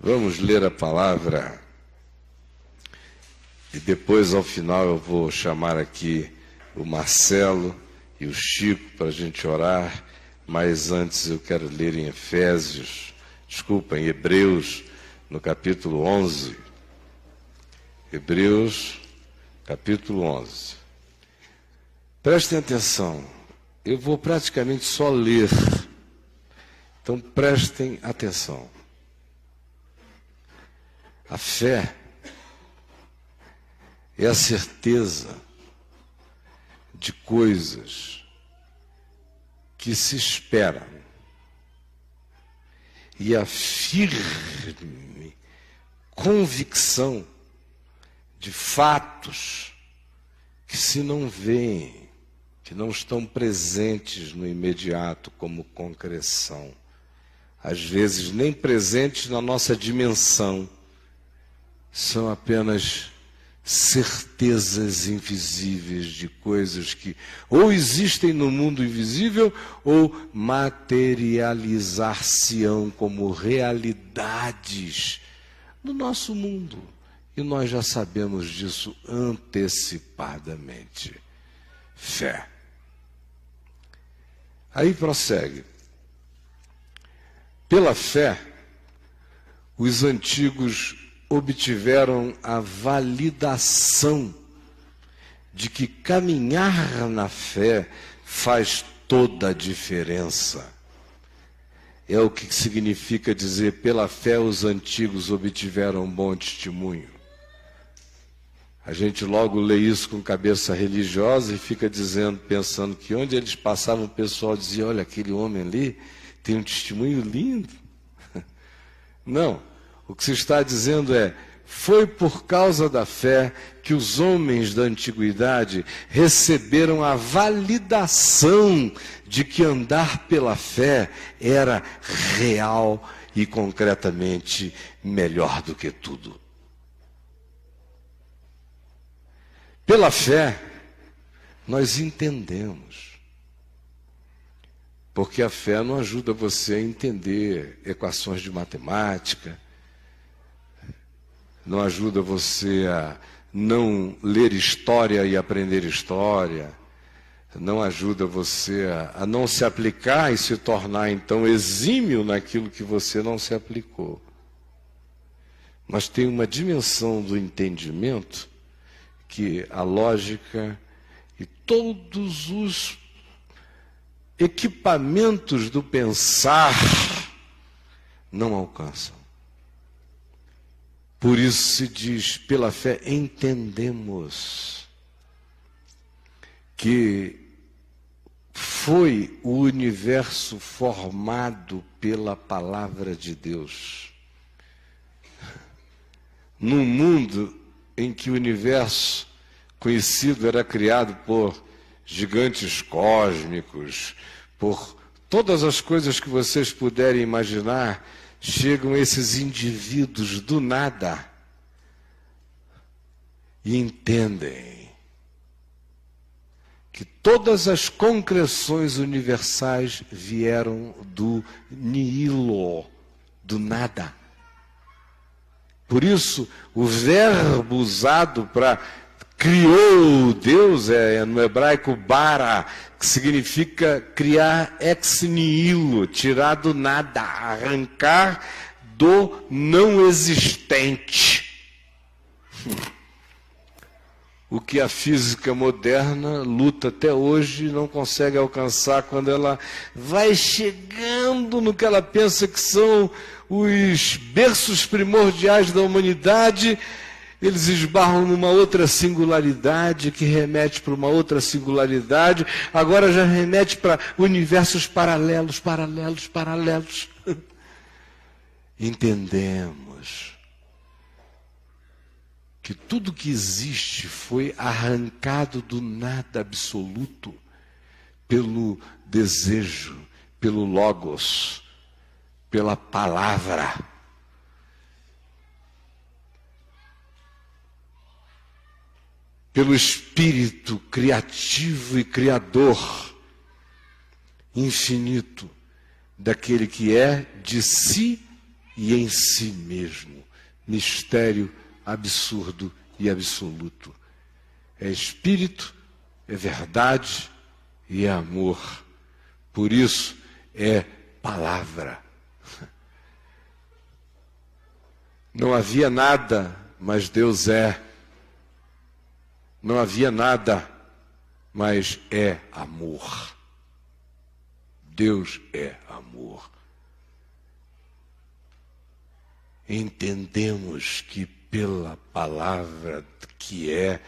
Vamos ler a palavra e depois, ao final, eu vou chamar aqui o Marcelo e o Chico para a gente orar, mas antes eu quero ler em em Hebreus, no capítulo 11. Hebreus, capítulo 11. Prestem atenção, eu vou praticamente só ler, então prestem atenção. A fé é a certeza de coisas que se esperam e a firme convicção de fatos que se não veem, que não estão presentes no imediato como concreção, às vezes nem presentes na nossa dimensão, são apenas certezas invisíveis de coisas que ou existem no mundo invisível ou materializar-se-ão como realidades no nosso mundo. E nós já sabemos disso antecipadamente. Fé. Aí prossegue. Pela fé, os antigos obtiveram a validação de que caminhar na fé faz toda a diferença. É o que significa dizer, pela fé os antigos obtiveram um bom testemunho. A gente logo lê isso com cabeça religiosa e fica dizendo, pensando que onde eles passavam o pessoal dizia, olha, aquele homem ali tem um testemunho lindo. Não. O que se está dizendo é, foi por causa da fé que os homens da antiguidade receberam a validação de que andar pela fé era real e concretamente melhor do que tudo. Pela fé, nós entendemos. Porque a fé não ajuda você a entender equações de matemática, não ajuda você a não ler história e aprender história, não ajuda você a não se aplicar e se tornar, então, exímio naquilo que você não se aplicou. Mas tem uma dimensão do entendimento que a lógica e todos os equipamentos do pensar não alcançam. Por isso se diz, pela fé entendemos que foi o universo formado pela palavra de Deus. Num mundo em que o universo conhecido era criado por gigantes cósmicos, por todas as coisas que vocês puderem imaginar, chegam esses indivíduos do nada e entendem que todas as concreções universais vieram do nihilo, do nada. Por isso, o verbo usado para criou Deus é no hebraico bara, que significa criar ex nihilo, tirar do nada, arrancar do não existente. O que a física moderna luta até hoje e não consegue alcançar quando ela vai chegando no que ela pensa que são os berços primordiais da humanidade. Eles esbarram numa outra singularidade, que remete para uma outra singularidade, agora já remete para universos paralelos. Entendemos que tudo que existe foi arrancado do nada absoluto pelo desejo, pelo logos, pela palavra. Pelo espírito criativo e criador infinito daquele que é de si e em si mesmo. Mistério absurdo e absoluto. É espírito, é verdade e é amor. Por isso é palavra. Não havia nada, mas Deus é. Não havia nada, mas é amor. Deus é amor. Entendemos que pela palavra que é,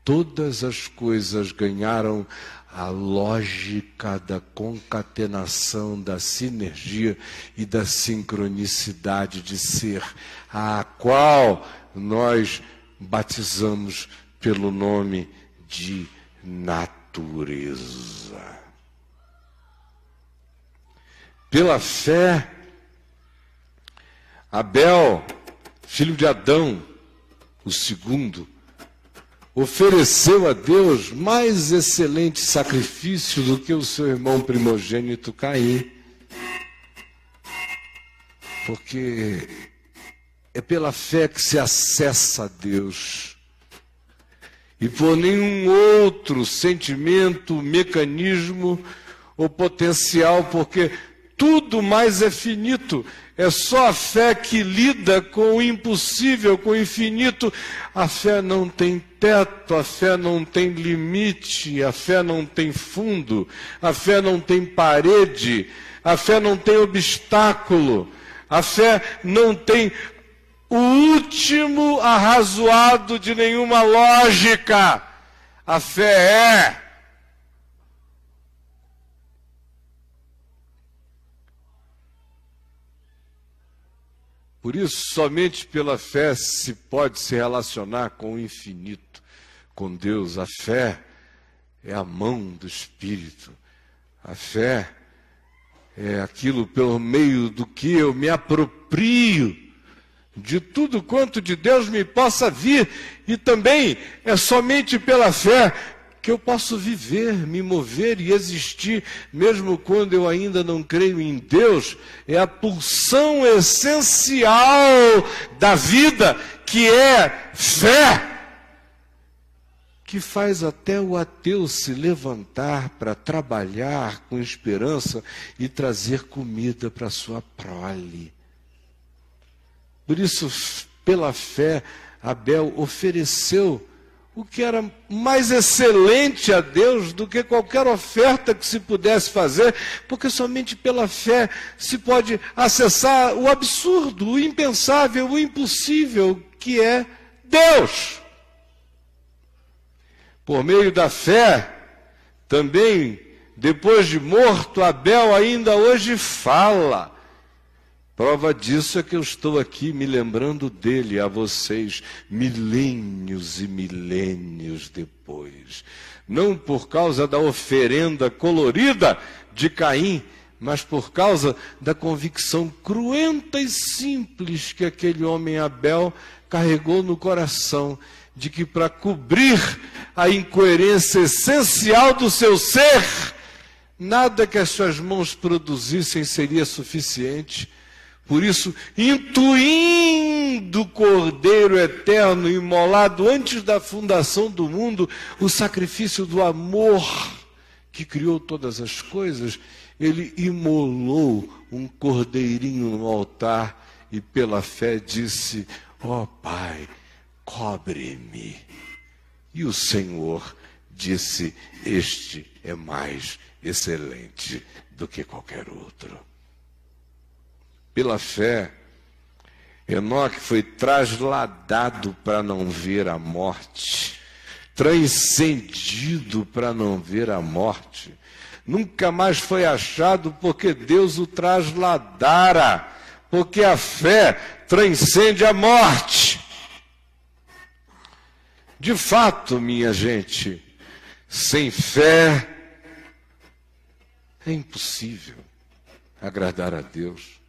todas as coisas ganharam a lógica da concatenação, da sinergia e da sincronicidade de ser, a qual nós batizamos pelo nome de natureza. Pela fé, Abel, filho de Adão, o segundo, ofereceu a Deus mais excelente sacrifício do que o seu irmão primogênito Caim. Porque é pela fé que se acessa a Deus. E por nenhum outro sentimento, mecanismo ou potencial, porque tudo mais é finito. É só a fé que lida com o impossível, com o infinito. A fé não tem teto, a fé não tem limite, a fé não tem fundo, a fé não tem parede, a fé não tem obstáculo, a fé não tem o último arrazoado de nenhuma lógica. A fé é. Por isso, somente pela fé se pode se relacionar com o infinito, com Deus. A fé é a mão do Espírito. A fé é aquilo pelo meio do que eu me aproprio de tudo quanto de Deus me possa vir. E também é somente pela fé que eu posso viver, me mover e existir, mesmo quando eu ainda não creio em Deus. É a pulsão essencial da vida, que é fé, que faz até o ateu se levantar para trabalhar com esperança e trazer comida para sua prole. Por isso, pela fé, Abel ofereceu o que era mais excelente a Deus do que qualquer oferta que se pudesse fazer, porque somente pela fé se pode acessar o absurdo, o impensável, o impossível, que é Deus. Por meio da fé, também, depois de morto, Abel ainda hoje fala. Prova disso é que eu estou aqui me lembrando dele a vocês, milênios e milênios depois. Não por causa da oferenda colorida de Caim, mas por causa da convicção cruenta e simples que aquele homem Abel carregou no coração, de que para cobrir a incoerência essencial do seu ser, nada que as suas mãos produzissem seria suficiente. Por isso, intuindo o Cordeiro Eterno imolado antes da fundação do mundo, o sacrifício do amor que criou todas as coisas, ele imolou um cordeirinho no altar e pela fé disse: ó Pai, cobre-me. E o Senhor disse: este é mais excelente do que qualquer outro. Pela fé, Enoque foi trasladado para não ver a morte, transcendido para não ver a morte. Nunca mais foi achado porque Deus o trasladara, porque a fé transcende a morte. De fato, minha gente, sem fé é impossível agradar a Deus.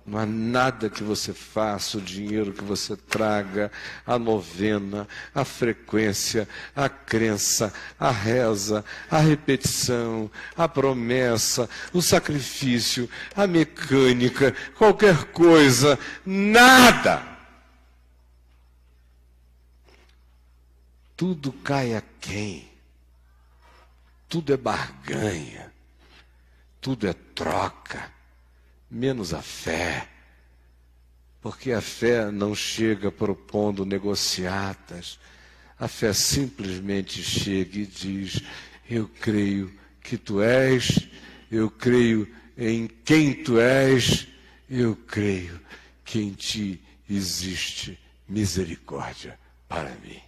Não há nada que você faça, o dinheiro que você traga, a novena, a frequência, a crença, a reza, a repetição, a promessa, o sacrifício, a mecânica, qualquer coisa, nada. Tudo cai a quem? Tudo é barganha, tudo é troca. Menos a fé, porque a fé não chega propondo negociatas, a fé simplesmente chega e diz: eu creio que tu és, eu creio em quem tu és, eu creio que em ti existe misericórdia para mim.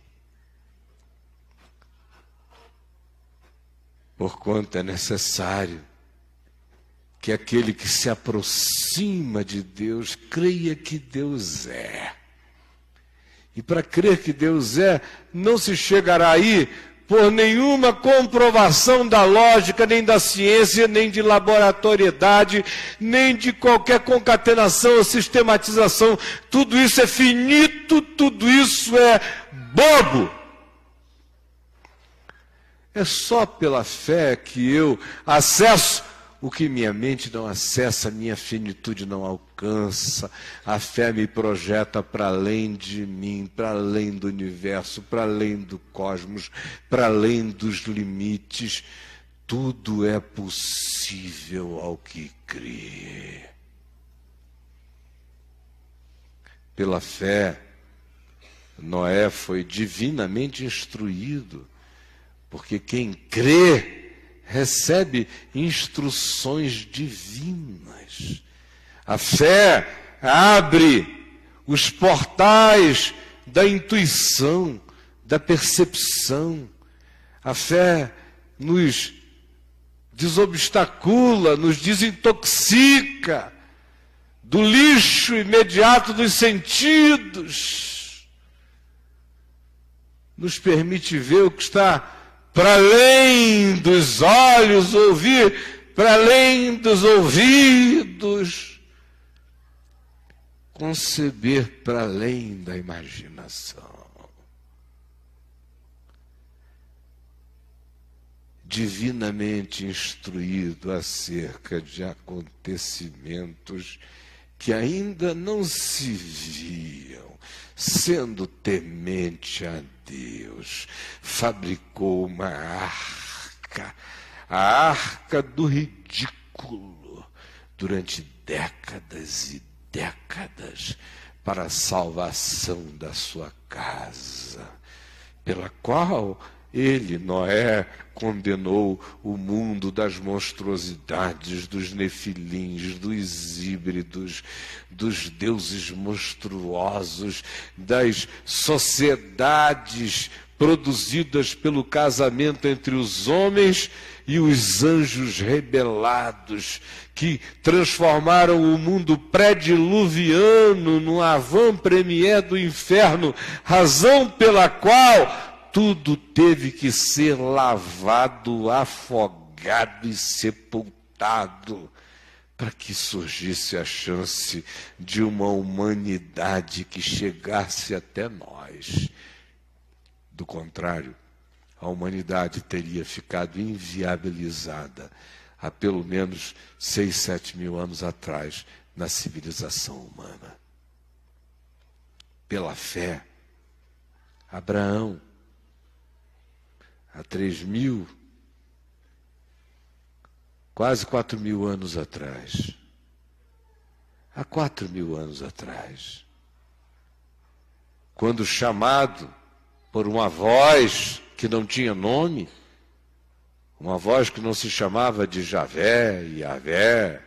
Porquanto é necessário que aquele que se aproxima de Deus creia que Deus é. E para crer que Deus é, não se chegará aí por nenhuma comprovação da lógica, nem da ciência, nem de laboratoriedade, nem de qualquer concatenação ou sistematização. Tudo isso é finito, tudo isso é bobo. É só pela fé que eu acesso o que minha mente não acessa, minha finitude não alcança. A fé me projeta para além de mim, para além do universo, para além do cosmos, para além dos limites. Tudo é possível ao que crê. Pela fé, Noé foi divinamente instruído, porque quem crê recebe instruções divinas. A fé abre os portais da intuição, da percepção. A fé nos desobstacula, nos desintoxica do lixo imediato dos sentidos. Nos permite ver o que está para além dos olhos, ouvir para além dos ouvidos, conceber para além da imaginação. Divinamente instruído acerca de acontecimentos que ainda não se viam, sendo temente a Deus, fabricou uma arca, a arca do ridículo, durante décadas e décadas, para a salvação da sua casa, pela qual ele, Noé, condenou o mundo das monstruosidades, dos nefilins, dos híbridos, dos deuses monstruosos, das sociedades produzidas pelo casamento entre os homens e os anjos rebelados, que transformaram o mundo pré-diluviano num avant-première do inferno, razão pela qual tudo teve que ser lavado, afogado e sepultado, para que surgisse a chance de uma humanidade que chegasse até nós. Do contrário, a humanidade teria ficado inviabilizada há pelo menos 6, 7 mil anos atrás na civilização humana. Pela fé, Abraão, há 3.000, quase 4.000 anos atrás, há 4.000 anos atrás, quando chamado por uma voz que não tinha nome, uma voz que não se chamava de Javé, Yavé,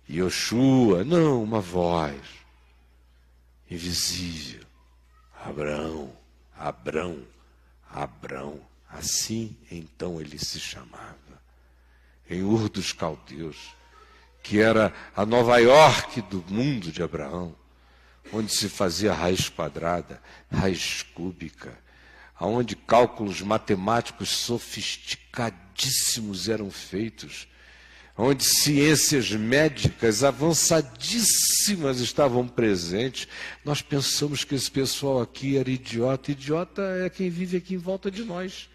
Yoshua, não, uma voz invisível, Abrão, Abrão, Abrão. Assim, então, ele se chamava, em Ur dos Caldeus, que era a Nova York do mundo de Abraão, onde se fazia raiz quadrada, raiz cúbica, onde cálculos matemáticos sofisticadíssimos eram feitos, onde ciências médicas avançadíssimas estavam presentes, nós pensamos que esse pessoal aqui era idiota. Idiota é quem vive aqui em volta de nós.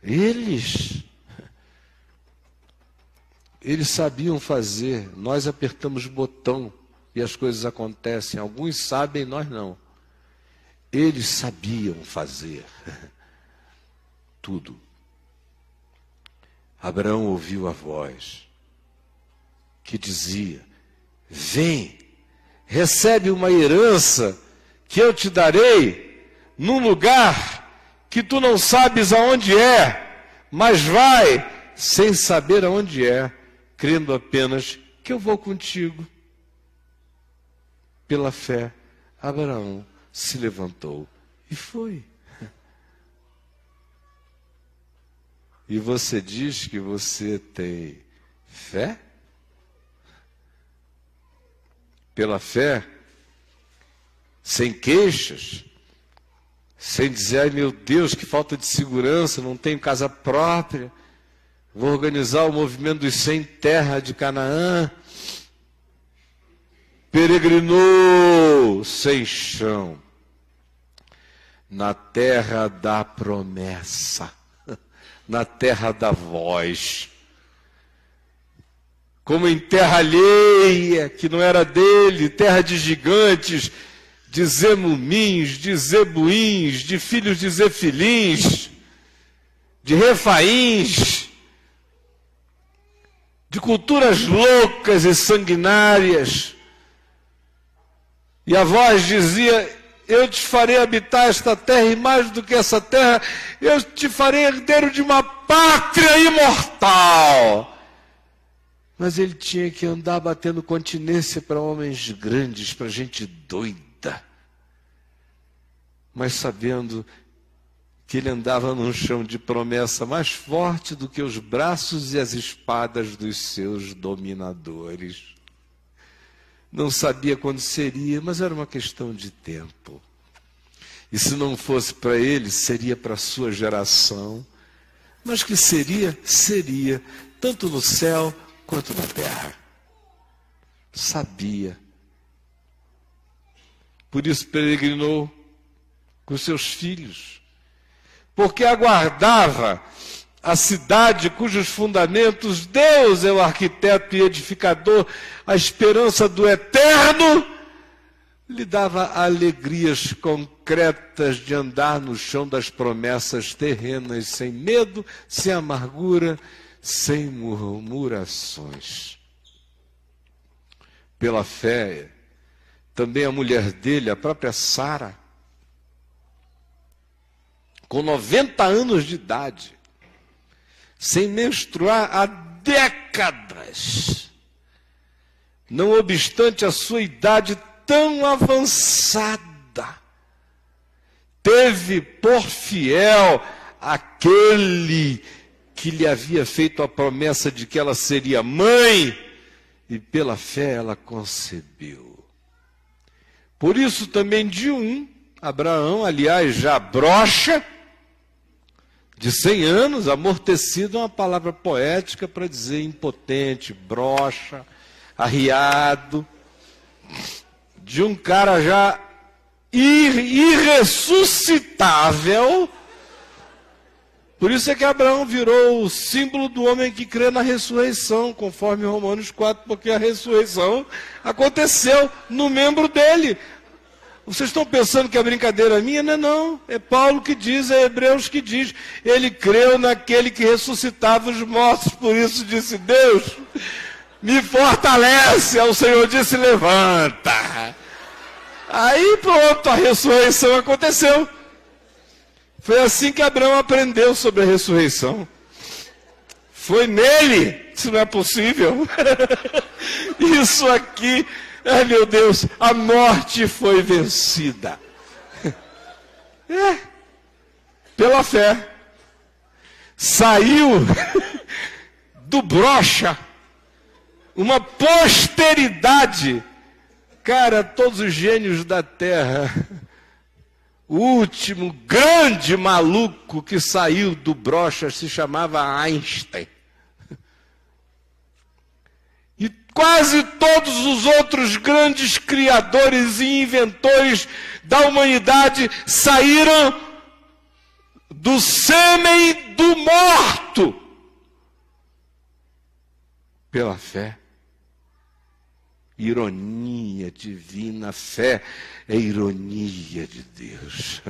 Eles sabiam fazer, nós apertamos botão e as coisas acontecem. Alguns sabem, nós não. Eles sabiam fazer tudo. Abraão ouviu a voz que dizia: vem, recebe uma herança que eu te darei num lugar que tu não sabes aonde é, mas vai sem saber aonde é, crendo apenas que eu vou contigo. Pela fé, Abraão se levantou e foi. E você diz que você tem fé? Pela fé, sem queixas, sem dizer, ai meu Deus, que falta de segurança, não tenho casa própria, vou organizar o movimento dos sem terra de Canaã. Peregrinou sem chão, na terra da promessa, na terra da voz, como em terra alheia, que não era dele, terra de gigantes, de zemumins, de zebuins, de filhos de zefilins, de refaíns, de culturas loucas e sanguinárias. E a voz dizia: eu te farei habitar esta terra, e mais do que essa terra, eu te farei herdeiro de uma pátria imortal. Mas ele tinha que andar batendo continência para homens grandes, para gente doida. Mas sabendo que ele andava num chão de promessa mais forte do que os braços e as espadas dos seus dominadores. Não sabia quando seria, mas era uma questão de tempo. E se não fosse para ele, seria para a sua geração. Mas que seria, seria, tanto no céu quanto na terra. Sabia. Por isso peregrinou com seus filhos, porque aguardava a cidade cujos fundamentos Deus é o arquiteto e edificador, a esperança do eterno, lhe dava alegrias concretas de andar no chão das promessas terrenas, sem medo, sem amargura, sem murmurações. Pela fé, também a mulher dele, a própria Sara, com 90 anos de idade, sem menstruar há décadas, não obstante a sua idade tão avançada, teve por fiel aquele que lhe havia feito a promessa de que ela seria mãe, e pela fé ela concebeu. Por isso também de Abraão, aliás, já broxa, de 100 anos, amortecido é uma palavra poética para dizer impotente, broxa, arriado, de um cara já irressuscitável. Por isso é que Abraão virou o símbolo do homem que crê na ressurreição, conforme Romanos 4, porque a ressurreição aconteceu no membro dele. Vocês estão pensando que a brincadeira é minha? Não é não. É Paulo que diz, é Hebreus que diz. Ele creu naquele que ressuscitava os mortos, por isso disse: Deus, me fortalece. Aí o Senhor disse: levanta. Aí pronto, a ressurreição aconteceu. Foi assim que Abraão aprendeu sobre a ressurreição. Foi nele. Isso não é possível. Isso aqui... Ai meu Deus, a morte foi vencida. Pela fé. Saiu do brocha uma posteridade. Cara, todos os gênios da terra, o último grande maluco que saiu do brocha se chamava Einstein. Quase todos os outros grandes criadores e inventores da humanidade saíram do sêmen do morto pela fé. Ironia divina, fé é ironia de Deus.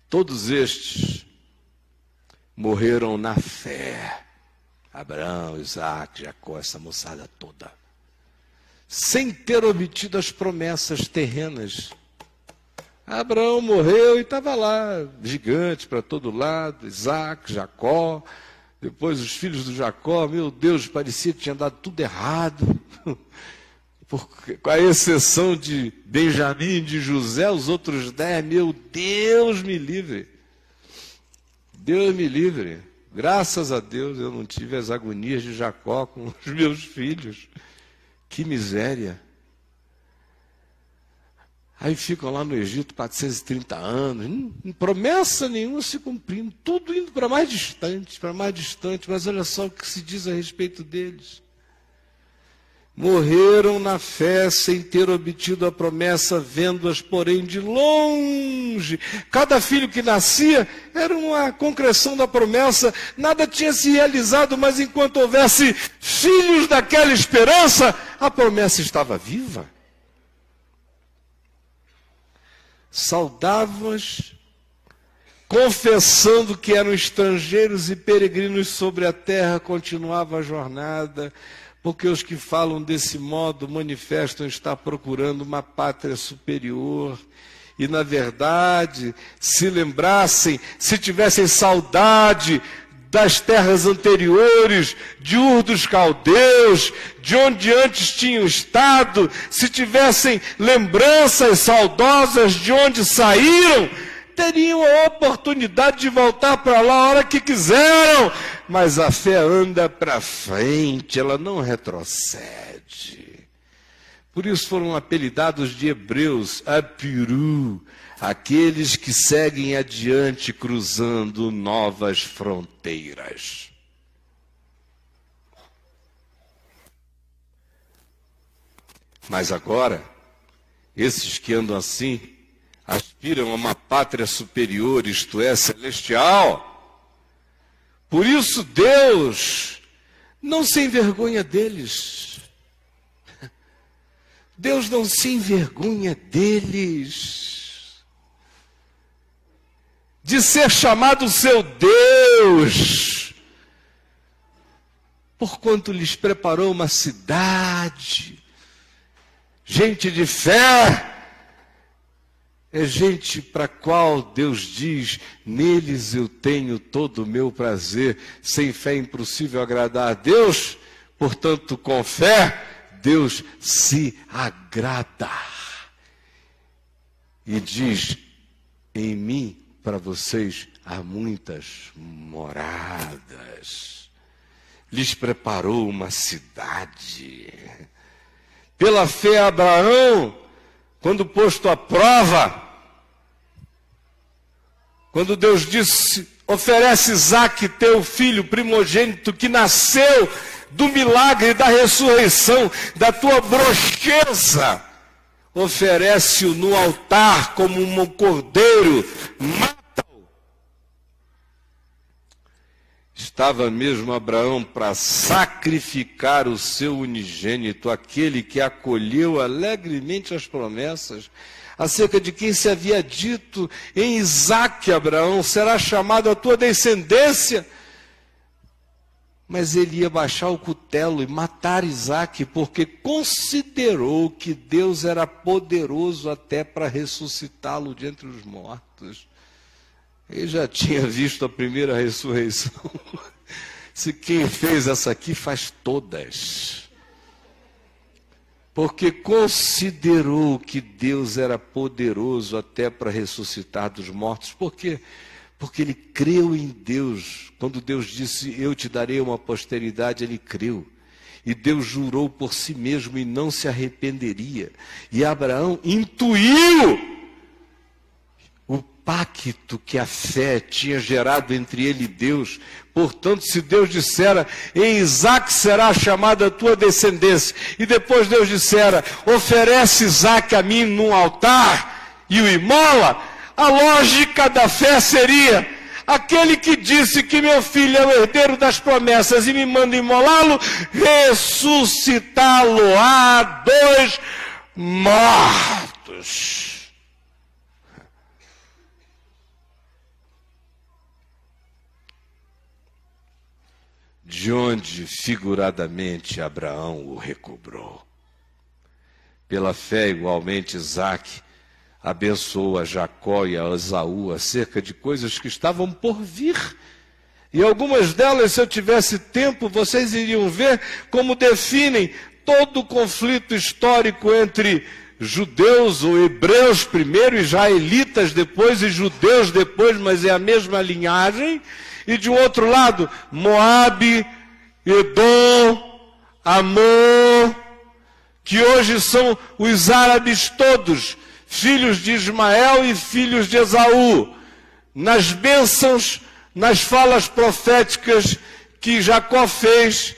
Todos estes morreram na fé. Abraão, Isaac, Jacó, essa moçada toda, sem ter obtido as promessas terrenas. Abraão morreu e estava lá, gigante para todo lado, Isaac, Jacó, depois os filhos do Jacó, meu Deus, parecia que tinha dado tudo errado, com a exceção de Benjamim, de José, os outros 10, meu Deus me livre, Deus me livre. Graças a Deus eu não tive as agonias de Jacó com os meus filhos. Que miséria. Aí ficam lá no Egito 430 anos, promessa nenhuma se cumprindo, tudo indo para mais distante, mas olha só o que se diz a respeito deles. Morreram na fé sem ter obtido a promessa, vendo-as, porém, de longe. Cada filho que nascia era uma concreção da promessa, nada tinha se realizado, mas enquanto houvesse filhos daquela esperança, a promessa estava viva. Saudavam-as, confessando que eram estrangeiros e peregrinos sobre a terra, continuava a jornada, porque os que falam desse modo manifestam estar procurando uma pátria superior. E, na verdade, se lembrassem, se tivessem saudade das terras anteriores, de Ur dos Caldeus, de onde antes tinham estado, se tivessem lembranças saudosas de onde saíram, teriam a oportunidade de voltar para lá a hora que quiseram. Mas a fé anda para frente, ela não retrocede. Por isso foram apelidados de hebreus, Apiru, aqueles que seguem adiante cruzando novas fronteiras. Mas agora, esses que andam assim, aspiram a uma pátria superior, isto é, celestial. Por isso Deus não se envergonha deles. Deus não se envergonha deles. De ser chamado seu Deus. Porquanto lhes preparou uma cidade. Gente de fé. É gente para a qual Deus diz, neles eu tenho todo o meu prazer. Sem fé é impossível agradar a Deus, portanto, com fé, Deus se agrada. E diz, em mim, para vocês, há muitas moradas. Lhes preparou uma cidade. Pela fé, Abraão, quando posto à prova, quando Deus disse, oferece Isaque, teu filho primogênito, que nasceu do milagre da ressurreição, da tua brocheza, oferece-o no altar como um cordeiro, mata-o. Estava mesmo Abraão para sacrificar o seu unigênito, aquele que acolheu alegremente as promessas, acerca de quem se havia dito, em Isaque, Abraão, será chamado a tua descendência. Mas ele ia baixar o cutelo e matar Isaque, porque considerou que Deus era poderoso até para ressuscitá-lo de entre os mortos. Ele já tinha visto a primeira ressurreição. Se quem fez essa aqui faz todas. Porque considerou que Deus era poderoso até para ressuscitar dos mortos. Por quê? Porque ele creu em Deus. Quando Deus disse, eu te darei uma posteridade, ele creu. E Deus jurou por si mesmo e não se arrependeria. E Abraão intuiu o pacto que a fé tinha gerado entre ele e Deus. Portanto, se Deus dissera, em Isaque será chamada a tua descendência, e depois Deus dissera, oferece Isaque a mim num altar e o imola, a lógica da fé seria, aquele que disse que meu filho é o herdeiro das promessas e me manda imolá-lo, ressuscitá-lo-á dos mortos. De onde, figuradamente, Abraão o recobrou. Pela fé, igualmente, Isaque abençoou a Jacó e a Esaú acerca de coisas que estavam por vir. E algumas delas, se eu tivesse tempo, vocês iriam ver como definem todo o conflito histórico entre judeus ou hebreus primeiro, israelitas depois e judeus depois, mas é a mesma linhagem. E de um outro lado, Moabe, Edom, Amor, que hoje são os árabes todos, filhos de Ismael e filhos de Esaú. Nas bênçãos, nas falas proféticas que Jacó fez,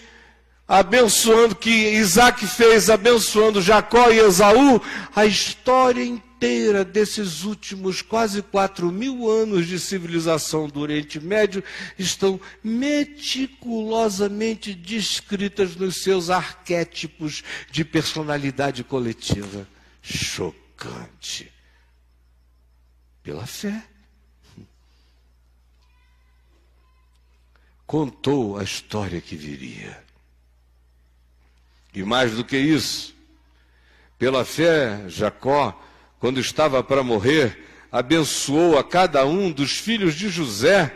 abençoando, que Isaque fez, abençoando Jacó e Esaú, a história inteira desses últimos quase 4.000 anos de civilização do Oriente Médio estão meticulosamente descritas nos seus arquétipos de personalidade coletiva. Chocante. Pela fé. Contou a história que viria. E mais do que isso, pela fé, Jacó, quando estava para morrer, abençoou a cada um dos filhos de José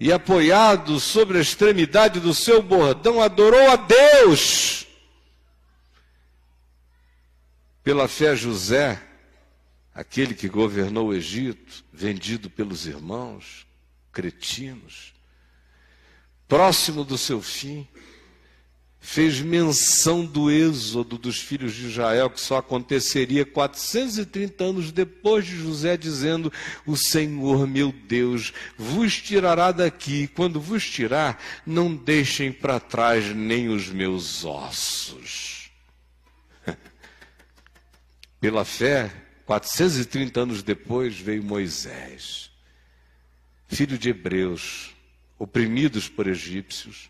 e, apoiado sobre a extremidade do seu bordão, adorou a Deus. Pela fé, José, aquele que governou o Egito, vendido pelos irmãos cretinos, próximo do seu fim, fez menção do êxodo dos filhos de Israel, que só aconteceria 430 anos depois de José, dizendo, o Senhor meu Deus vos tirará daqui, e quando vos tirar, não deixem para trás nem os meus ossos. Pela fé, 430 anos depois, veio Moisés, filho de hebreus, oprimidos por egípcios,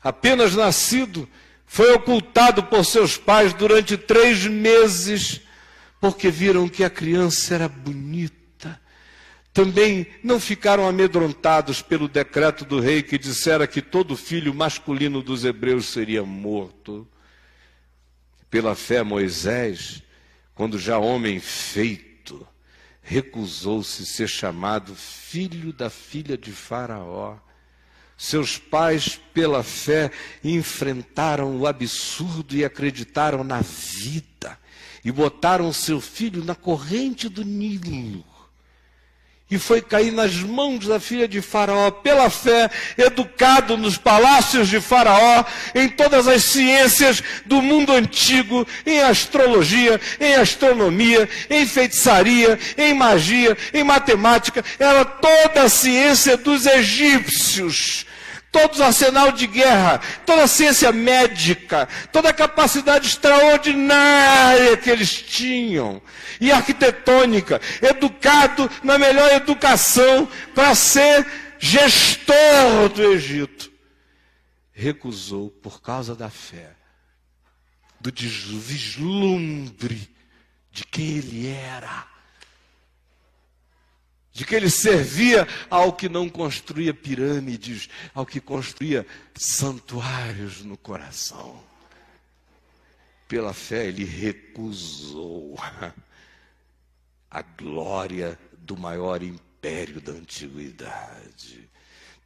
apenas nascido, foi ocultado por seus pais durante 3 meses, porque viram que a criança era bonita. Também não ficaram amedrontados pelo decreto do rei que dissera que todo filho masculino dos hebreus seria morto. Pela fé, Moisés, quando já homem feito, recusou-se ser chamado filho da filha de Faraó. Seus pais, pela fé, enfrentaram o absurdo e acreditaram na vida. E botaram seu filho na corrente do Nilo. E foi cair nas mãos da filha de Faraó, pela fé, educado nos palácios de Faraó, em todas as ciências do mundo antigo, em astrologia, em astronomia, em feitiçaria, em magia, em matemática. Era toda a ciência dos egípcios. Todo o arsenal de guerra, toda a ciência médica, toda a capacidade extraordinária que eles tinham, e arquitetônica, educado na melhor educação para ser gestor do Egito. Recusou por causa da fé, do vislumbre de quem ele era, de que ele servia ao que não construía pirâmides, ao que construía santuários no coração. Pela fé ele recusou a glória do maior império da antiguidade,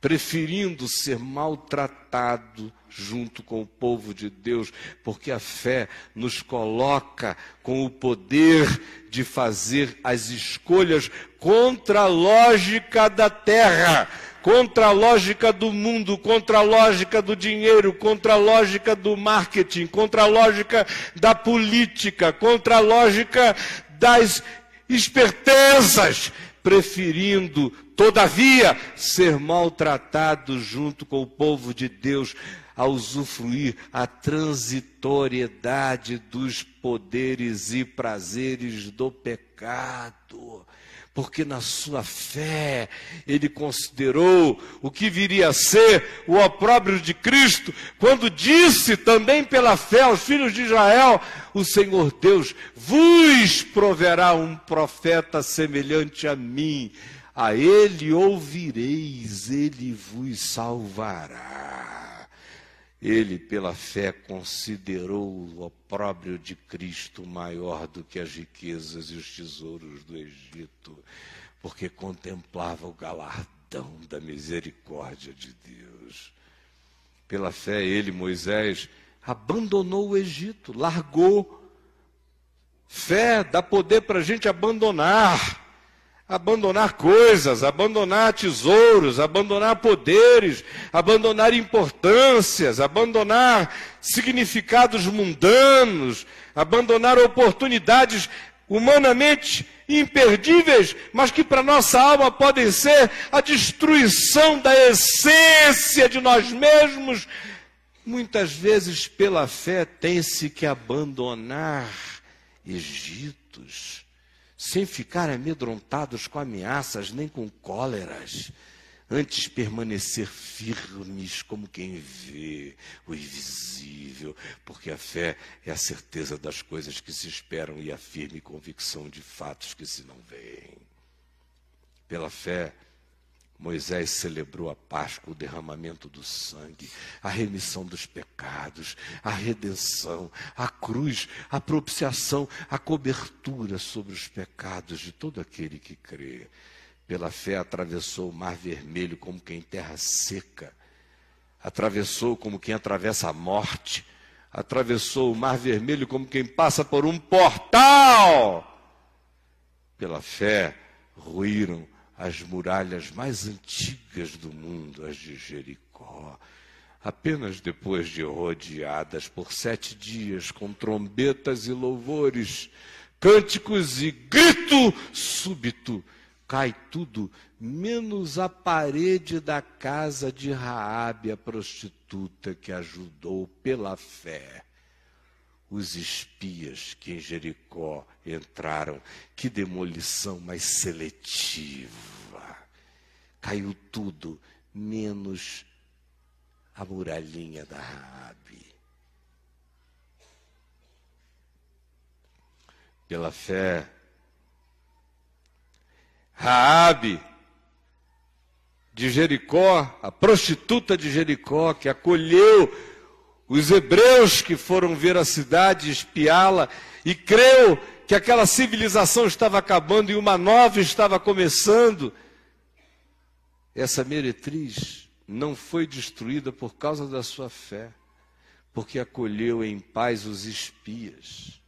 preferindo ser maltratado junto com o povo de Deus, porque a fé nos coloca com o poder de fazer as escolhas contra a lógica da terra, contra a lógica do mundo, contra a lógica do dinheiro, contra a lógica do marketing, contra a lógica da política, contra a lógica das espertezas, preferindo, todavia, ser maltratado junto com o povo de Deus, a usufruir a transitoriedade dos poderes e prazeres do pecado. Porque na sua fé ele considerou o que viria a ser o opróbrio de Cristo, quando disse também pela fé aos filhos de Israel: o Senhor Deus vos proverá um profeta semelhante a mim, a ele ouvireis, ele vos salvará. Ele, pela fé, considerou o opróbrio de Cristo maior do que as riquezas e os tesouros do Egito, porque contemplava o galardão da misericórdia de Deus. Pela fé, ele, Moisés, abandonou o Egito, largou. Fé dá poder para a gente abandonar coisas, abandonar tesouros, abandonar poderes, abandonar importâncias, abandonar significados mundanos, abandonar oportunidades humanamente imperdíveis, mas que para nossa alma podem ser a destruição da essência de nós mesmos. Muitas vezes, pela fé, tem-se que abandonar Egitos, sem ficar amedrontados com ameaças nem com cóleras, antes permanecer firmes como quem vê o invisível, porque a fé é a certeza das coisas que se esperam e a firme convicção de fatos que se não veem. Pela fé, Moisés celebrou a Páscoa, o derramamento do sangue, a remissão dos pecados, a redenção, a cruz, a propiciação, a cobertura sobre os pecados de todo aquele que crê. Pela fé atravessou o Mar Vermelho como quem em terra seca, atravessou como quem atravessa a morte, atravessou o Mar Vermelho como quem passa por um portal. Pela fé ruíram as muralhas mais antigas do mundo, as de Jericó, apenas depois de rodeadas por 7 dias com trombetas e louvores, cânticos e grito súbito, cai tudo, menos a parede da casa de Raabe, a prostituta, que ajudou pela fé os espias que em Jericó entraram. Que demolição mais seletiva! Caiu tudo, menos a muralhinha da Raabe. Pela fé, Raabe de Jericó, a prostituta de Jericó, que acolheu os hebreus que foram ver a cidade, espiá-la, e creu que aquela civilização estava acabando e uma nova estava começando. Essa meretriz não foi destruída por causa da sua fé, porque acolheu em paz os espias.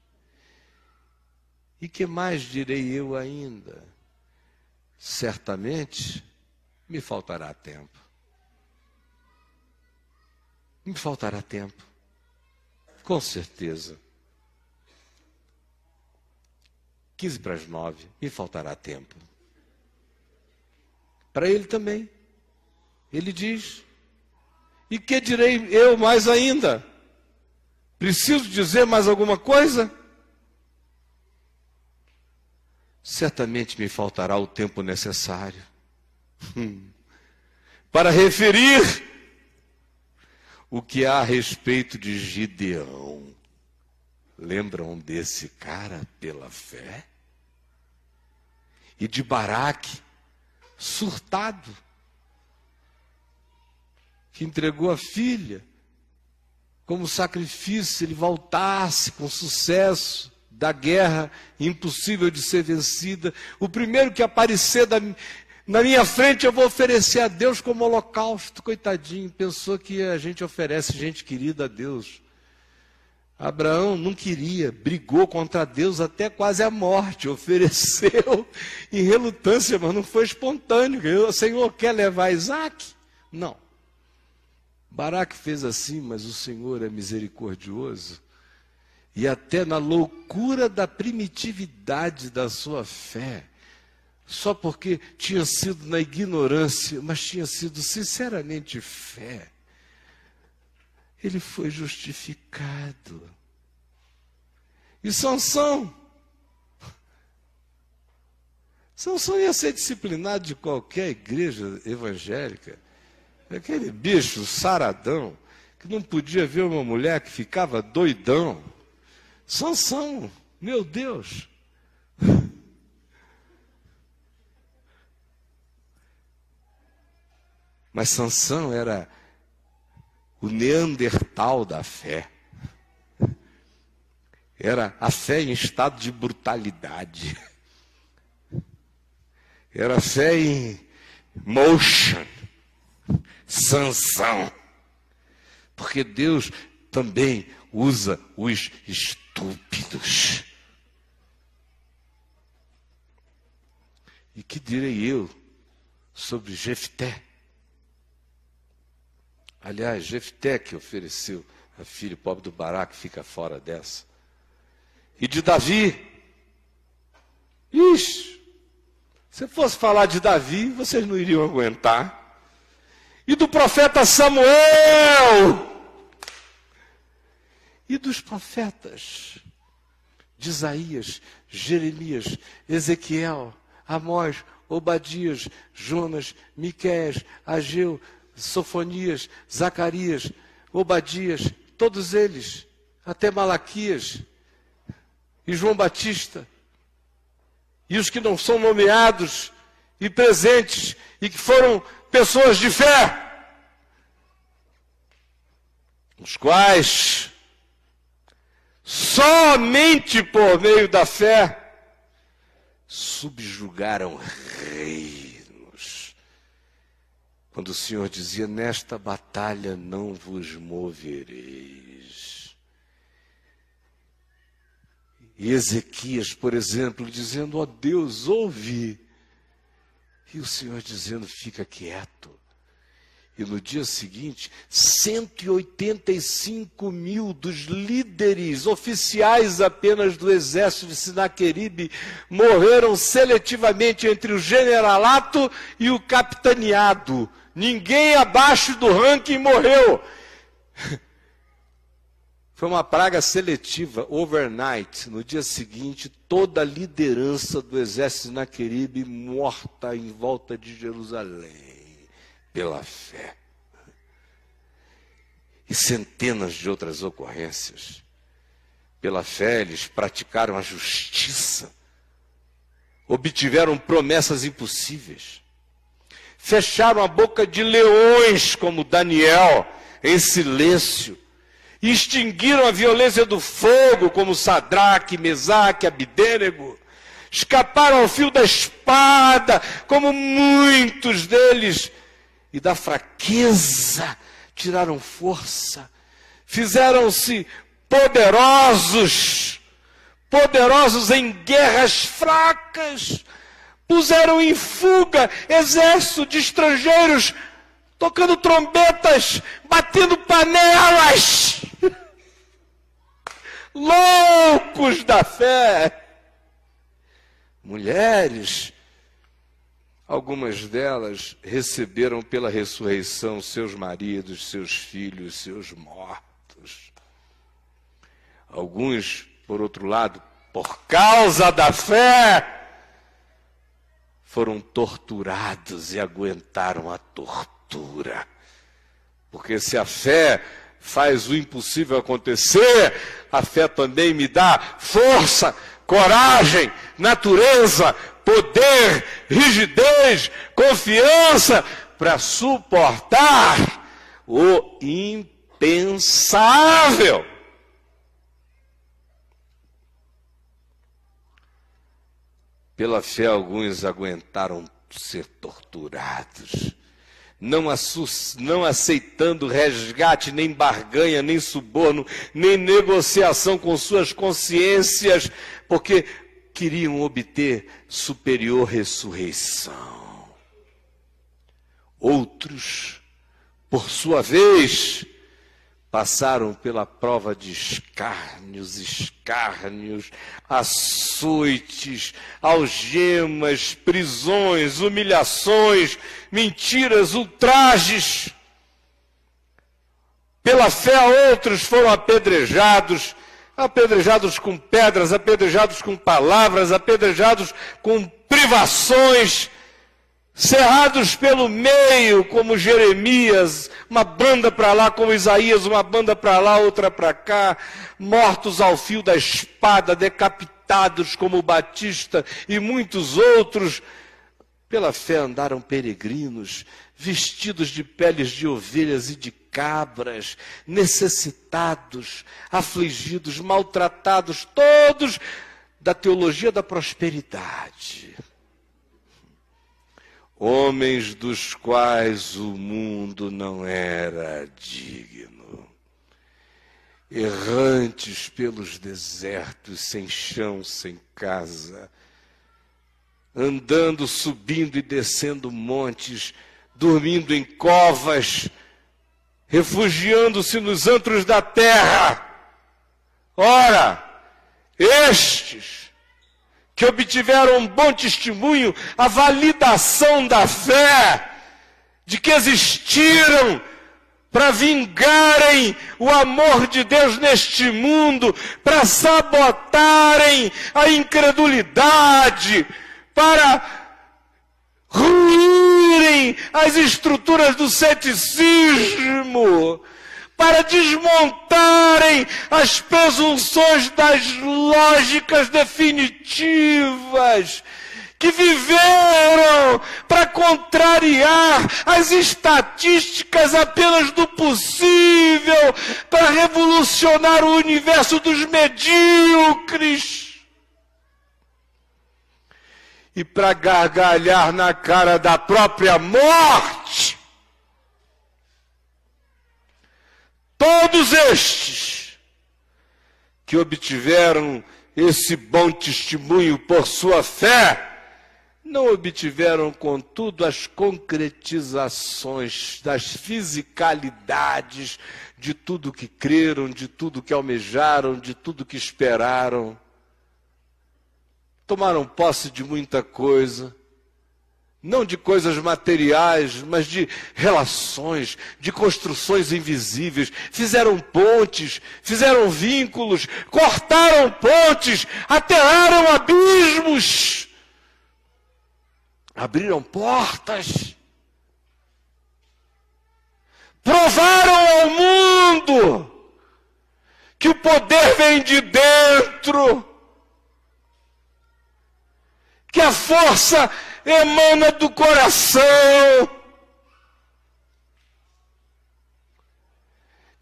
E que mais direi eu ainda? Certamente me faltará tempo. Me faltará tempo, com certeza. 8:45, me faltará tempo. Para ele também. Ele diz: e que direi eu mais ainda? Preciso dizer mais alguma coisa? Certamente me faltará o tempo necessário para referir o que há a respeito de Gideão. Lembram desse cara pela fé? E de Baraque, surtado, que entregou a filha como sacrifício, se ele voltasse com sucesso da guerra impossível de ser vencida. O primeiro que aparecer na minha frente eu vou oferecer a Deus como holocausto. Coitadinho, pensou que a gente oferece gente querida a Deus. Abraão não queria, brigou contra Deus até quase a morte, ofereceu em relutância, mas não foi espontâneo. O Senhor quer levar Isaac? Não. Baraque fez assim, mas o Senhor é misericordioso. E até na loucura da primitividade da sua fé, só porque tinha sido na ignorância, mas tinha sido sinceramente fé, ele foi justificado. E Sansão ia ser disciplinado de qualquer igreja evangélica. Aquele bicho saradão, que não podia ver uma mulher que ficava doidão. Sansão, meu Deus. Mas Sansão era o Neandertal da fé. Era a fé em estado de brutalidade. Era a fé em motion. Sansão. Porque Deus também usa os estúpidos. E que direi eu sobre Jefté? Aliás, Jefté que ofereceu a filho pobre do Baraque, fica fora dessa. E de Davi. Ixi, se fosse falar de Davi, vocês não iriam aguentar. E do profeta Samuel. E dos profetas de Isaías, Jeremias, Ezequiel, Amós, Obadias, Jonas, Miqueias, Ageu, Sofonias, Zacarias, Obadias, todos eles, até Malaquias e João Batista, e os que não são nomeados e presentes, e que foram pessoas de fé, os quais, somente por meio da fé, subjugaram reinos. Quando o Senhor dizia, nesta batalha não vos movereis. E Ezequias, por exemplo, dizendo, ó Deus, ouve. E o Senhor dizendo, fica quieto. E no dia seguinte, 185 mil dos líderes oficiais apenas do exército de Sinaqueribe morreram seletivamente entre o generalato e o capitaneado. Ninguém abaixo do ranking morreu. Foi uma praga seletiva, overnight. No dia seguinte, toda a liderança do exército de Sinaqueribe morta em volta de Jerusalém. Pela fé. E centenas de outras ocorrências. Pela fé, eles praticaram a justiça. Obtiveram promessas impossíveis. Fecharam a boca de leões, como Daniel, em silêncio. E extinguiram a violência do fogo, como Sadraque, Mesaque, Abidênego. Escaparam ao fio da espada, como muitos deles. E da fraqueza tiraram força, fizeram-se poderosos em guerras fracas, puseram em fuga exército de estrangeiros, tocando trombetas, batendo panelas, loucos da fé, mulheres. Algumas delas receberam pela ressurreição seus maridos, seus filhos, seus mortos. Alguns, por outro lado, por causa da fé, foram torturados e aguentaram a tortura. Porque se a fé faz o impossível acontecer, a fé também me dá força, coragem, natureza, poder, rigidez, confiança para suportar o impensável. Pela fé, alguns aguentaram ser torturados, não aceitando resgate, nem barganha, nem suborno, nem negociação com suas consciências, porque queriam obter superior ressurreição. Outros, por sua vez, passaram pela prova de escárnios, açoites, algemas, prisões, humilhações, mentiras, ultrajes. Pela fé, outros foram apedrejados com pedras, apedrejados com palavras, apedrejados com privações, cerrados pelo meio, como Jeremias, uma banda para lá, como Isaías, uma banda para lá, outra para cá, mortos ao fio da espada, decapitados como Batista e muitos outros. Pela fé andaram peregrinos, vestidos de peles de ovelhas e de cabras, necessitados, afligidos, maltratados, todos da teologia da prosperidade. Homens dos quais o mundo não era digno, errantes pelos desertos, sem chão, sem casa, andando, subindo e descendo montes, dormindo em covas, refugiando-se nos antros da terra. Ora, estes que obtiveram um bom testemunho, a validação da fé, de que existiram para vingarem o amor de Deus neste mundo, para sabotarem a incredulidade, para ruírem as estruturas do ceticismo, para desmontarem as presunções das lógicas definitivas, que viveram para contrariar as estatísticas apenas do possível, para revolucionar o universo dos medíocres e para gargalhar na cara da própria morte. Todos estes que obtiveram esse bom testemunho por sua fé, não obtiveram, contudo, as concretizações das fisicalidades de tudo que creram, de tudo que almejaram, de tudo que esperaram. Tomaram posse de muita coisa, não de coisas materiais, mas de relações, de construções invisíveis. Fizeram pontes, fizeram vínculos, cortaram pontes, aterraram abismos, abriram portas, provaram ao mundo que o poder vem de dentro, que a força emana do coração,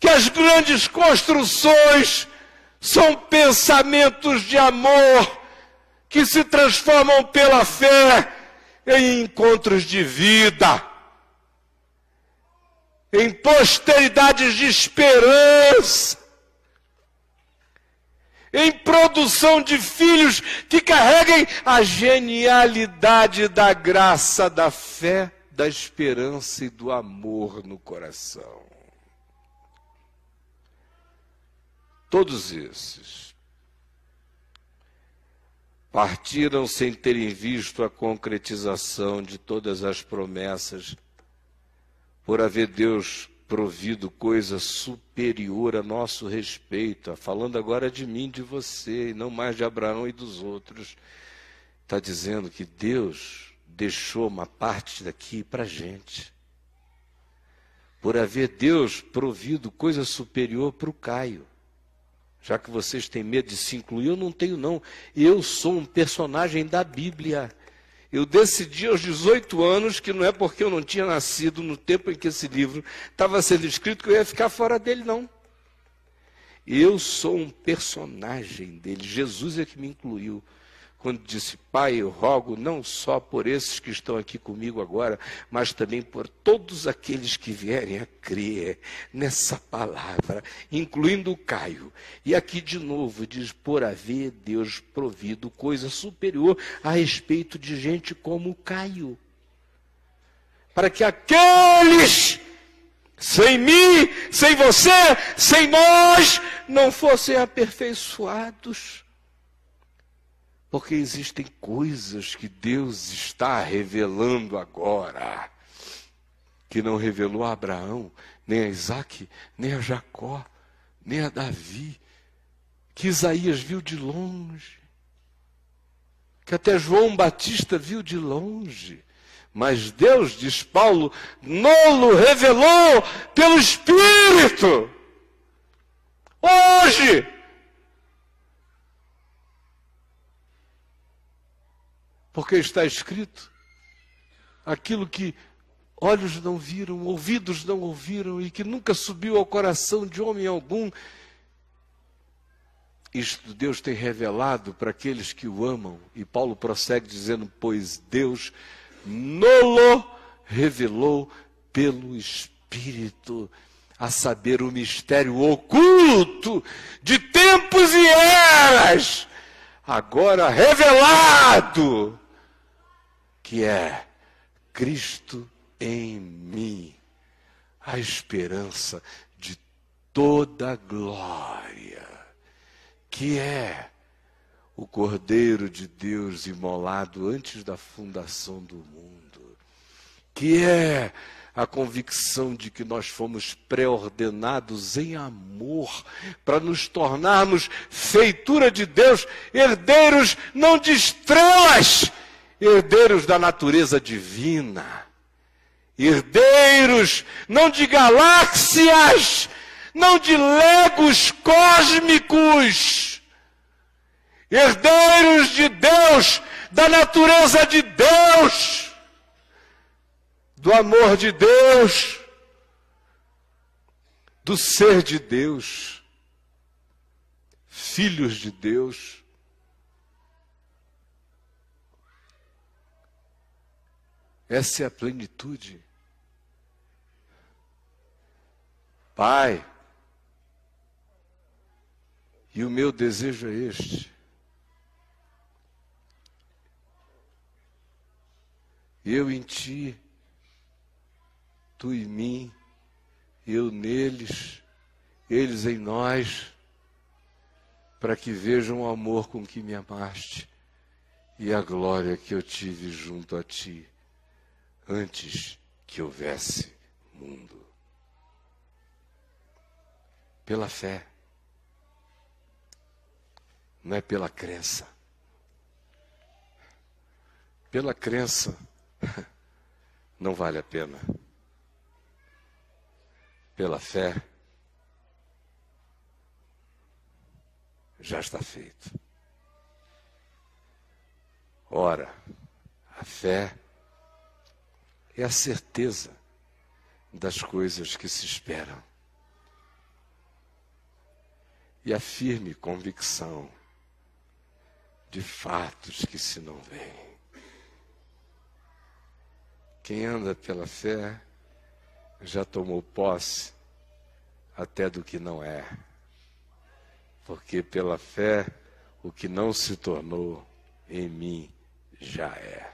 que as grandes construções são pensamentos de amor que se transformam pela fé em encontros de vida, em posteridades de esperança, em produção de filhos que carreguem a genialidade da graça, da fé, da esperança e do amor no coração. Todos esses partiram sem terem visto a concretização de todas as promessas, por haver Deus provido coisa superior a nosso respeito. Falando agora de mim, de você, e não mais de Abraão e dos outros. Está dizendo que Deus deixou uma parte daqui para a gente. Por haver Deus provido coisa superior para o Caio. Já que vocês têm medo de se incluir, eu não tenho não. Eu sou um personagem da Bíblia. Eu decidi aos 18 anos que não é porque eu não tinha nascido no tempo em que esse livro estava sendo escrito que eu ia ficar fora dele, não. Eu sou um personagem dele. Jesus é que me incluiu. Quando disse, Pai, eu rogo não só por esses que estão aqui comigo agora, mas também por todos aqueles que vierem a crer nessa palavra, incluindo o Caio. E aqui de novo diz, por haver Deus provido coisa superior a respeito de gente como o Caio. Para que aqueles sem mim, sem você, sem nós, não fossem aperfeiçoados. Porque existem coisas que Deus está revelando agora, que não revelou a Abraão, nem a Isaque, nem a Jacó, nem a Davi, que Isaías viu de longe, que até João Batista viu de longe. Mas Deus, diz Paulo, nolo revelou pelo Espírito. Hoje. Porque está escrito, aquilo que olhos não viram, ouvidos não ouviram e que nunca subiu ao coração de homem algum, isto Deus tem revelado para aqueles que o amam. E Paulo prossegue dizendo, pois Deus nolo revelou pelo Espírito, a saber, o mistério oculto de tempos e eras, agora revelado, que é Cristo em mim, a esperança de toda glória, que é o Cordeiro de Deus imolado antes da fundação do mundo, que é a convicção de que nós fomos pré-ordenados em amor, para nos tornarmos feitura de Deus, herdeiros não de estrelas, herdeiros da natureza divina, herdeiros não de galáxias, não de legos cósmicos, herdeiros de Deus, da natureza de Deus, do amor de Deus, do ser de Deus, filhos de Deus. Essa é a plenitude. Pai, e o meu desejo é este: eu em ti, tu em mim, eu neles, eles em nós, para que vejam o amor com que me amaste e a glória que eu tive junto a ti, antes que houvesse mundo. Pela fé, não é pela crença. Pela crença, não vale a pena. Pela fé, já está feito. Ora, a fé é a certeza das coisas que se esperam e a firme convicção de fatos que se não veem. Quem anda pela fé já tomou posse até do que não é, porque pela fé o que não se tornou em mim já é.